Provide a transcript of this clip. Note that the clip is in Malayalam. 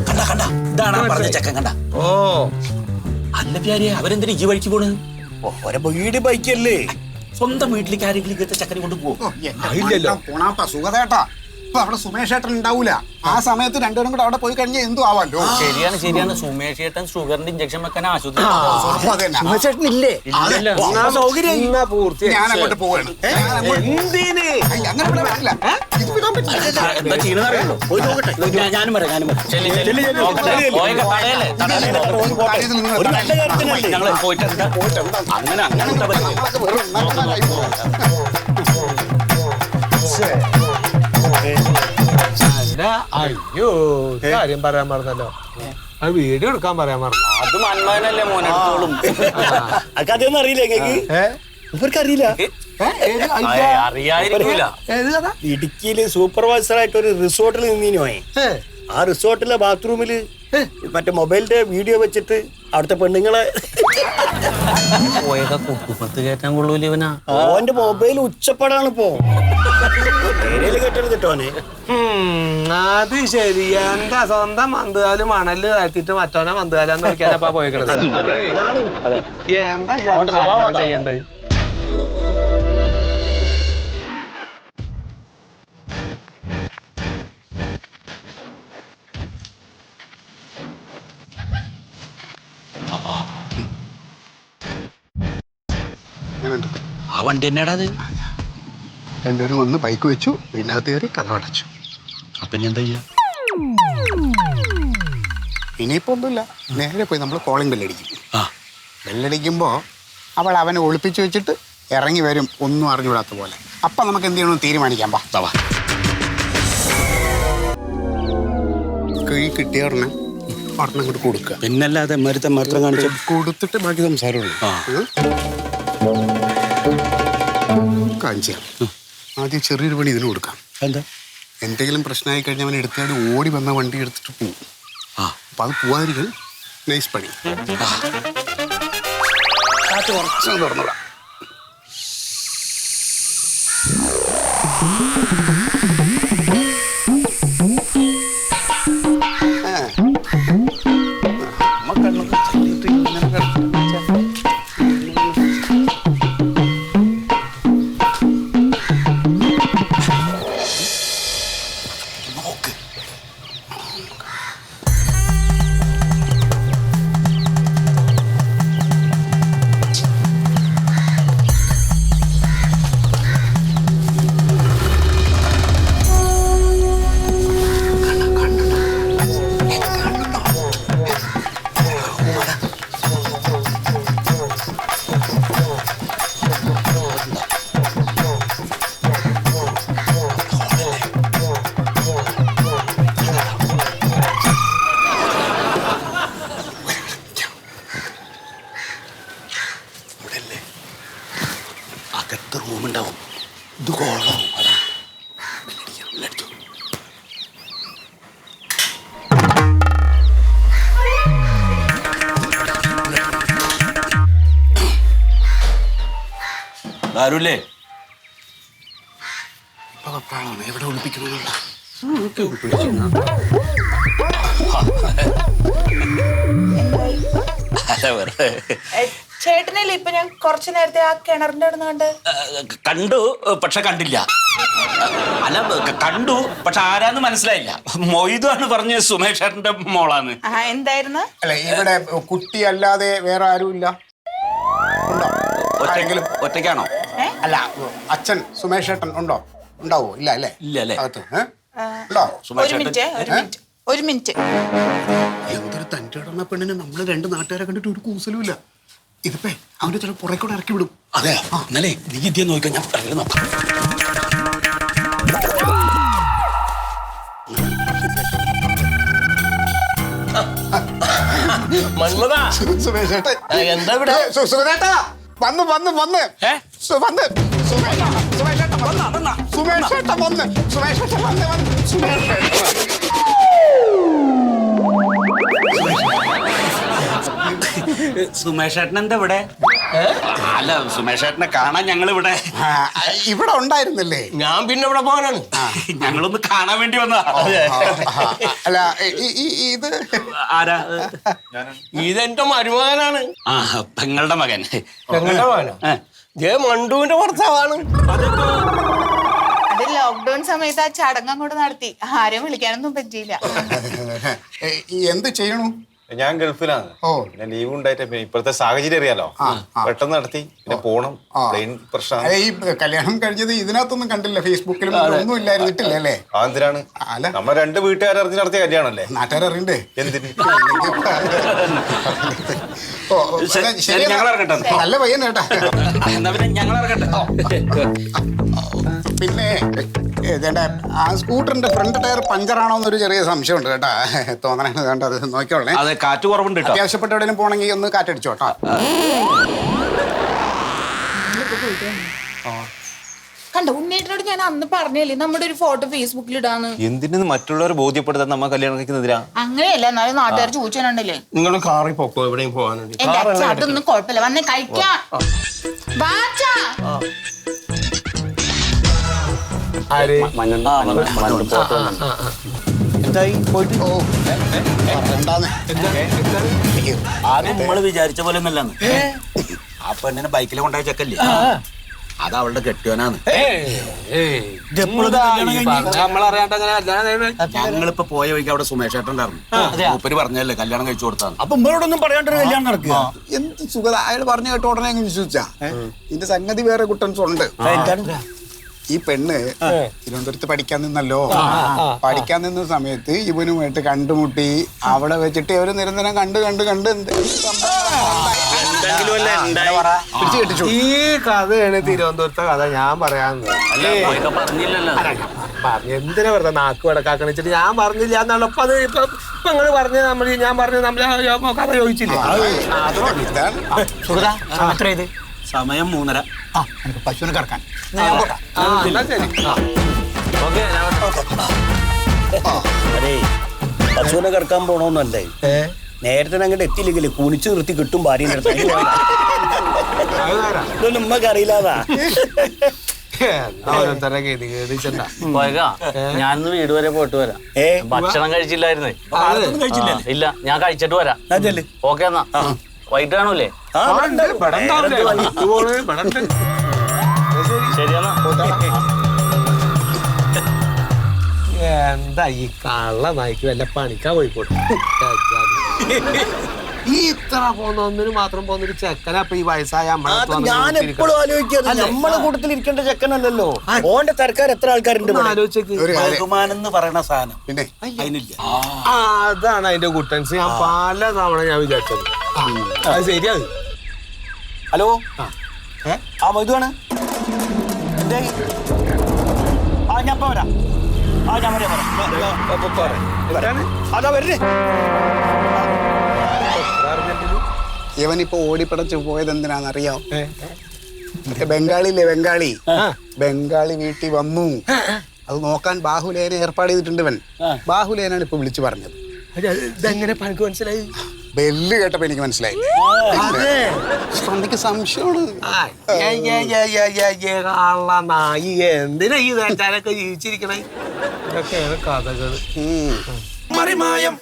കണ്ട കണ്ട ഇതാണ് പറഞ്ഞ ചെക്കൻ കണ്ട. ഓ അല്ല പ്യാരെ അവരെന്തിനാ ഈ വഴിക്ക് പോണ്? വീട് ബൈക്കല്ലേ, സ്വന്തം വീട്ടിലേക്ക് ആരെങ്കിലും ഇങ്ങനത്തെ ചക്കനെ കൊണ്ട് പോകും? സുഖതേട്ടാ, ഇപ്പൊ അവിടെ സുമേഷ് ഏട്ടൻ ഉണ്ടാവൂല. ആ സമയത്ത് രണ്ടുപേരും കൂടെ അവിടെ പോയി കഴിഞ്ഞാൽ എന്തും ആവാലോ. ശരിയാണ് ശരിയാണ്. സുമേഷ് ഏട്ടൻ ഷുഗറിന്റെ ഇഞ്ചക്ഷൻ വെക്കാൻ ആശുപത്രി ഞാൻ അങ്ങോട്ട് പോവാണ്. അങ്ങനെ വിടാൻ പറ്റില്ല. ഇത് വിടാൻ പറ്റില്ല. എന്താ ചെയ്യണെന്നറിയാലോ? ഞാനും വരാം ഞാനും വരാം. ഒരു നല്ല കാര്യത്തിനല്ലേ ഞങ്ങൾ പോയിട്ട് അങ്ങനെ അങ്ങനെ എന്താ അയ്യോ കാര്യം പറയാൻ പറഞ്ഞല്ലോ, അത് വീഡിയോ എടുക്കാൻ പറയാൻ പറഞ്ഞു. അത് മന്മഥനല്ലേ മോനോളും. അതൊന്നും അറിയില്ല ഇവർക്കറിയില്ല. അറിയാതിരിക്കില്ല. ഇടുക്കിയില് സൂപ്പർവൈസർ ആയിട്ട് ഒരു റിസോർട്ടിൽ നിന്നീനോയെ. ആ റിസോർട്ടിലെ ബാത്റൂമില് മറ്റേ മൊബൈലിന്റെ വീഡിയോ വെച്ചിട്ട് അവിടുത്തെ പെണ്ണുങ്ങളെ പോയൊക്കെ കുട്ടുപത്ത് കയറ്റാൻ കൊള്ളൂല ഇവനാ. ഓന്റെ മൊബൈൽ ഉച്ചപ്പാടാണ് ഇപ്പോ. കേട്ടോനെ. അത് ശരി, എന്റെ സ്വന്തം മന്തുകാല് മണല് താഴ്ത്തിട്ട് മറ്റോനെ മന്തുകാലാന്ന് നോക്കിയാലപ്പാ പോയിക്കണത്. എന്താ ചെയ്യണ്ടത്? ആ വണ്ടി തന്നെയാടാ അത്. രണ്ടുപേരും ഒന്ന് ബൈക്ക് വെച്ചു, ഇതിനകത്ത് കയറി കഥ അടച്ചു. അപ്പൊ എന്താ ചെയ്യാ? ഇനിയിപ്പോ ഒന്നുമില്ല, നേരെ പോയി നമ്മൾ കോളിംഗ് ബെല്ലടിക്കും. ബെല്ലടിക്കുമ്പോ അവൾ അവനെ ഒളിപ്പിച്ചു വെച്ചിട്ട് ഇറങ്ങി വരും, ഒന്നും അറിഞ്ഞുവിടാത്ത പോലെ. അപ്പൊ നമുക്ക് എന്ത് ചെയ്യണമെന്ന് തീരുമാനിക്കാം. കൈ കിട്ടിയ ഉടനെ ഒരെണ്ണം അങ്ങോട്ട് കൊടുക്കുക. പിന്നല്ലാതെ മരുത്തം കാണിച്ചു കൊടുത്തിട്ട് ബാക്കി സംസാരമുള്ളൂ. കാണിച്ചു ആദ്യം ചെറിയൊരു പണി ഇതിന് കൊടുക്കാം. എന്താ? എന്തെങ്കിലും പ്രശ്നമായി കഴിഞ്ഞാൽ അവൻ എടുത്താൽ ഓടി വന്ന വണ്ടി എടുത്തിട്ട് പോകും. അപ്പൊ അത് പോവാതിരിക്കും. നൈസ് പണി. കുറച്ച് തുറന്നുവിടാം. അകത്ത് റൂമുണ്ടാവും. ഇത് കോളാവും. ആരുല്ലേ? എവിടെ ഒളിപ്പിക്കണമെന്നുള്ള ചേട്ടനല്ലേ ഇപ്പൊ ഞാൻ കുറച്ചു നേരത്തെ ആ കിണറിന്റെ അവിടെ കണ്ടു, പക്ഷെ കണ്ടില്ല. അല്ല കണ്ടു, പക്ഷെ ആരാന്ന് മനസ്സിലായില്ല. മൊയ്താണ് പറഞ്ഞ സുമേഷ് ഏട്ടന്റെ മോളാന്ന്. എന്തായിരുന്നു? അല്ല, ഇവിടെ കുട്ടി അല്ലാതെ വേറെ ആരും ഇല്ല. ഉണ്ടോ? ഒറ്റയ്ക്കാണോ? അല്ല, അച്ഛൻ സുമേഷ് ഏട്ടൻ ഉണ്ടോ? ഉണ്ടാവോ? ഇല്ല അല്ലേ? ഇല്ല അല്ലേ? ഉണ്ടോ? ഒരു മിനിറ്റ്. എന്തൊരു തൻ്റെ ഇടന്ന പെണ്ണിന് നമ്മള് രണ്ട് നാട്ടുകാരെ കണ്ടിട്ട് ഒരു കൂസലും ഇല്ല. ഇതിപ്പോ അവന്റെ ചില പുറകെ കൂടെ ഇറക്കി വിടും. അതെ, എന്നാലേ നീ ഇദ്യ നോക്കാം, ഞാൻ പിറകിൽ നോക്കാം. സുമേഷ് ഏട്ടൻ എന്താ ഇവിടെ? സുമേഷേട്ടാ വന്ന് വന്ന് വന്ന് വന്ന് സുമേഷേട്ടൻ വന്ന് സുമേഷേട്ടൻ വന്ന് സുമേഷേട്ടൻ വന്ന് വന്ന് സുമേഷ് ഏട്ടൻ എന്താ ഇവിടെ? അല്ല സുമേഷേട്ടനെ കാണാൻ ഞങ്ങൾ ഇവിടെ ആ, ഇവിടെ ഉണ്ടായിരുന്നില്ലേ? ഞാൻ പിന്നെ ഇവിടെ പോകാനാണ്. ഞങ്ങളൊന്ന് കാണാൻ വേണ്ടി വന്നതാ. അല്ല ഇത് ആരാ? ഇതെന്റെ മരുമകനാണ്. ആ പെങ്ങളുടെ മകൻ. ഞങ്ങളുടെ മകനാ. ജയ മണ്ടുവിന്റെ ഭർത്താവാണ്. അത് ലോക്ക്ഡൌൺ സമയത്ത് ആ ചടങ്ങ് അങ്ങോട്ട് നടത്തി. ആരെയും വിളിക്കാനൊന്നും പറ്റിയില്ല. എന്ത് ചെയ്യണു? ഞാൻ ഗൾഫിലാണ്. ഓ. പിന്നെ ലീവ് ഉണ്ടായിട്ട് പിന്നെ ഇപ്പോഴത്തെ സാഹചര്യം അറിയാലോ. പെട്ടെന്ന് നടത്തി പിന്നെ പോണം. പ്ലെയിൻ പ്രശ്നമാണ്. ഈ കല്യാണം കഴിഞ്ഞത് ഇതിനകത്തൊന്നും കണ്ടില്ല, ഫേസ്ബുക്കിലും ഒന്നും ഇല്ലായിരുന്നിട്ടില്ല അല്ലേ? എന്തിനാണ്? അല്ല നമ്മളെ രണ്ട് വീട്ടുകാരെ അറിഞ്ഞ് നടത്തിയ കല്യാണല്ലേ. നാട്ടുകാരറിയണ്ടേ? എന്തിന്? ഓ, ശരി, ഞങ്ങൾ ഇറങ്ങട്ടെ. നല്ല പയ്യൻ കേട്ടാ. എന്നാ പിന്നെ ഞങ്ങൾ ഇറങ്ങട്ടെ. പിന്നെ ഇതേണ്ട ആ സ്കൂട്ടറിന്റെ ഫ്രണ്ട് ടയർ പഞ്ചറാണോ എന്നൊരു ചെറിയ സംശയമുണ്ട് കേട്ടാ. തോന്നണ വേണ്ട, അത് നോക്കിയോളേ. അതെ, കാറ്റ് കുറവുണ്ട് കേട്ടോ. അത്യാവശ്യപ്പെട്ട എവിടെയും പോണെങ്കിൽ ഒന്ന് കാറ്റടിച്ചോട്ടോ. കണ്ടോ, ഉണ്ണേട്ടനോട് ഞാൻ അന്ന് പറഞ്ഞില്ലേ നമ്മുടെ ഒരു ഫോട്ടോ ഫേസ്ബുക്കിൽ ഇടാന്ന്. എന്തിനു മറ്റുള്ളവരെ ബോധ്യപ്പെടുത്താൻ നമ്മ കല്യാണം കഴിക്കുന്നതിനാ? അങ്ങനെയല്ല, എന്നാലും നാട്ടുകാർ ചോദിച്ചാലുണ്ടല്ലേ. നിങ്ങൾ കാറിൽ പൊക്കോ, എവിടെയും പോകാനുണ്ട്. എന്റെ അച്ഛ അതൊന്നും കുഴപ്പമില്ല, വന്നേ കഴിക്കാം. വാച്ചാ. എന്തായി പോയിട്ട്? ഓ എന്താന്ന് ആദ്യം നമ്മള് വിചാരിച്ച പോലെ ഒന്നല്ലാന്ന്. ആ പെണ്ണിനെ ബൈക്കിൽ കൊണ്ടുപോയ ചെക്കല്ലേ, അത് അവളുടെ കെട്ടിയോനാണ്. നമ്മളറിയാണ്ട് അങ്ങനെ കല്യാണം ഞങ്ങളിപ്പോ പോയ വഴിക്ക് അവിടെ സുമേഷ് ഏട്ടൻ ഉണ്ടായിരുന്നു. മൂപ്പര് പറഞ്ഞല്ലേ കല്യാണം കഴിച്ചു കൊടുത്താണ്. അപ്പൊ ഇവരോടൊന്നും പറയാണ്ടൊരു കല്യാണം നടക്കുക. എന്ത് സുഖത അയാൾ പറഞ്ഞു കേട്ട ഉടനെ അങ്ങ് വിശ്വസിച്ചാ. ഇതിന്റെ സംഗതി വേറെ കുട്ടൻസ് ഉണ്ട്. ഈ പെണ്ണ് തിരുവനന്തപുരത്ത് പഠിക്കാൻ നിന്നല്ലോ. പഠിക്കാൻ നിന്ന സമയത്ത് ഇവനുമായിട്ട് കണ്ടുമുട്ടി. അവിടെ വെച്ചിട്ട് ഇവര് നിരന്തരം കണ്ട് പിടിച്ചു കെട്ടിച്ചു. ഈ കഥയാണ് തിരുവനന്തപുരത്തെ കഥ. ഞാൻ പറയാന്ന് പറഞ്ഞില്ലല്ലോ. എന്തിനാ വെറുതെ നാക്ക് വടക്കാക്കണ വെച്ചിട്ട് ഞാൻ പറഞ്ഞില്ല എന്നാണ്. അപ്പൊ അത് ഇപ്പൊ നിങ്ങൾ പറഞ്ഞ ഞാൻ പറഞ്ഞ നമ്മളെ കഥ ചോദിച്ചില്ലേ? എത്ര ഇത് സമയം 3:30. പശുവിനെ കറക്കാൻ അതെ, പശുവിനെ കിടക്കാൻ പോണോന്നല്ലേ. നേരത്തെ അങ്ങോട്ട് എത്തിയില്ലെങ്കില് കുണിച്ചു നിർത്തി കിട്ടും ഭാര്യന്റെ അടുത്ത്. ഇതൊന്നും ഉമ്മക്ക് അറിയില്ലാതാ. ഓരോരുത്തരുടെ ഗതി കേടിച്ചണ്ട. ഞാനിന്ന് വീട് വരെ പോയിട്ട് വരാം. ഭക്ഷണം കഴിച്ചില്ലായിരുന്നേ. ഇല്ല, ഞാൻ കഴിച്ചിട്ട് വരാം. ഓക്കെ എന്നാ വൈകിട്ട് കാണൂലേ? ശരിയെന്നാ. എന്താ ഈ കള്ള നായിക്ക് വല്ല പണിക്കാ പോയിക്കോട്ടെ. ഈ ഇത്ര പോന്ന ഒന്നിന് മാത്രം പോകുന്നൊരു ചെക്കനാ ഇപ്പൊ ഈ വയസ്സായ ഞാൻ എപ്പോഴും ആലോചിക്കുക, നമ്മളെ കൂട്ടത്തിൽ ഇരിക്കേണ്ട ചെക്കനല്ലല്ലോ. ഓന്റെ തിരക്കാർ എത്ര ആൾക്കാരുണ്ട് ആലോചിച്ചേക്ക്. ബഹുമാനം എന്ന് പറയുന്ന സാധനം പിന്നെ അതിനില്ല. അതാണ് അതിന്റെ കുട്ടൻസ്. ഞാൻ പല തവണ ഞാൻ വിചാരിച്ചത്. അത് ശരിയാത്. ഹലോ, ആ മൊയ്തുവാണ്. എന്തേ? ഞാൻ ഇപ്പൊ വരാം. ഞാൻ വരാം. അതാ വരുന്നേ. ഇവനിപ്പോ ഓടിപ്പടച്ച് പോയത് എന്തിനാന്നറിയാം? ബംഗാളില്ലേ, ബംഗാളി വീട്ടിൽ വന്നു. അത് നോക്കാൻ ബാഹുലേനെ ഏർപ്പാട് ചെയ്തിട്ടുണ്ട് ഇവൻ. ബാഹുലേനാണ് ഇപ്പൊ വിളിച്ചു പറഞ്ഞത്. ഇതെങ്ങനെ പണിക്ക് മനസ്സിലായി? ബെല്ല് കേട്ടപ്പോ എനിക്ക് മനസ്സിലായി. എനിക്ക് സംശയമാണ്. നായി എന്തിനാ ഈ നേറ്റാരൊക്കെ ജീവിച്ചിരിക്കണേ? ഇതൊക്കെയാണ് കഥകള്. മറിമായം